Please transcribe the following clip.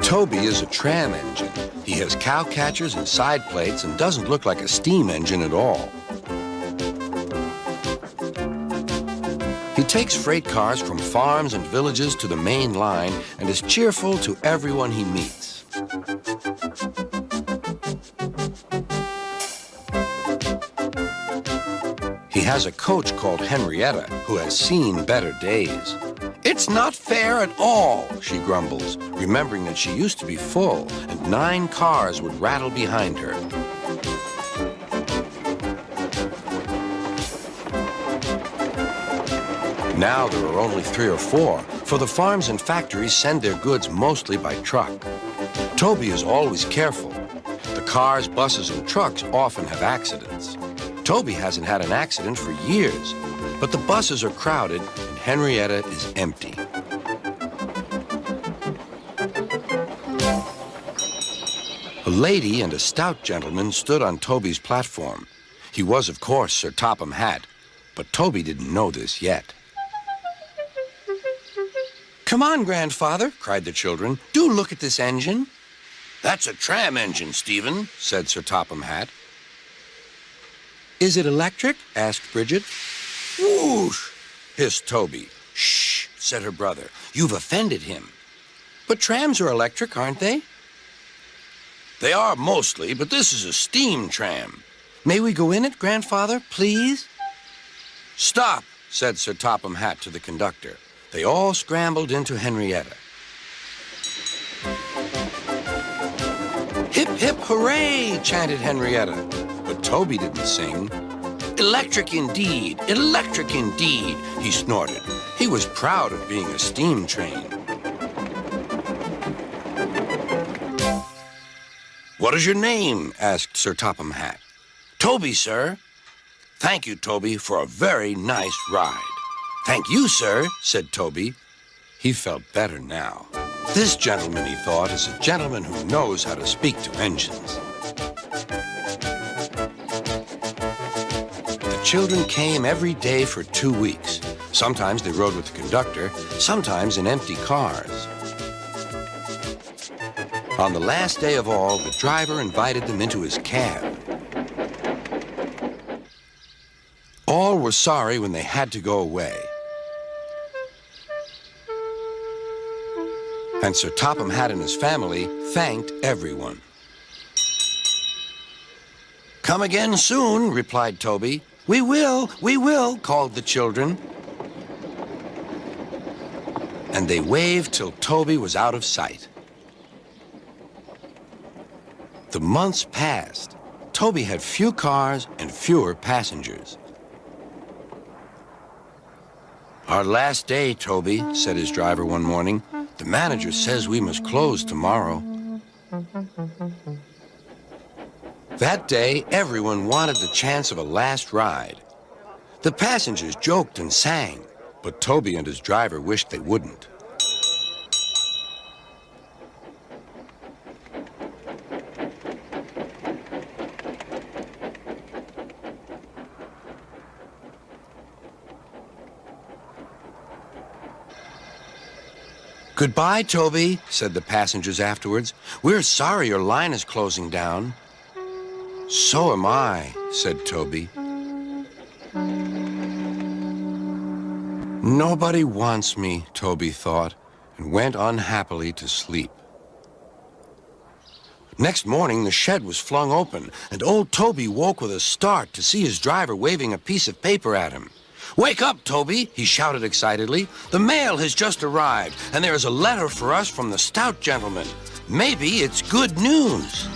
Toby is a tram engine. He has cow catchers and side plates and doesn't look like a steam engine at all. He takes freight cars from farms and villages to the main line and is cheerful to everyone he meets. He has a coach called Henrietta who has seen better days. "It's not fair at all," she grumbles, remembering that she used to be full and 9 cars would rattle behind her. Now there are only 3 or 4, for the farms and factories send their goods mostly by truck. Toby is always careful. The cars, buses, and trucks often have accidents. Toby hasn't had an accident for years, but the buses are crowded and Henrietta is empty. A lady and a stout gentleman stood on Toby's platform. He was, of course, Sir Topham Hatt, but Toby didn't know this yet. "Come on, grandfather," cried the children. "Do look at this engine." "That's a tram engine, Stephen," said Sir Topham Hatt. "Is it electric?" asked Bridget. "Whoosh!" hissed Toby. "Shh," said her brother. "You've offended him." "But trams are electric, aren't they?" "They are mostly, but this is a steam tram." "May we go in it, grandfather, please?" "Stop," said Sir Topham Hatt to the conductor. They all scrambled into Henrietta. "Hip, hip, hooray!" chanted Henrietta. But Toby didn't sing. "Electric indeed, electric indeed," he snorted. He was proud of being a steam train. "What is your name?" asked Sir Topham Hatt. "Toby, sir." "Thank you, Toby, for a very nice ride." "Thank you, sir," said Toby. He felt better now. This gentleman, he thought, is a gentleman who knows how to speak to engines. The children came every day for 2 weeks. Sometimes they rode with the conductor, sometimes in empty cars. On the last day of all, the driver invited them into his cab. All were sorry when they had to go away. And Sir Topham Hatt and his family thanked everyone. "Come again soon," replied Toby. We will," called the children. And they waved till Toby was out of sight. The months passed. Toby had few cars and fewer passengers. "Our last day, Toby," said his driver one morning. "The manager says we must close tomorrow." That day, everyone wanted the chance of a last ride. The passengers joked and sang, but Toby and his driver wished they wouldn't. "Goodbye, Toby," said the passengers afterwards. "We're sorry your line is closing down." "So am I," said Toby. Nobody wants me, Toby thought, and went unhappily to sleep. Next morning, the shed was flung open, and old Toby woke with a start to see his driver waving a piece of paper at him. "Wake up, Toby," he shouted excitedly. "The mail has just arrived, and there is a letter for us from the Stout gentleman. Maybe it's good news."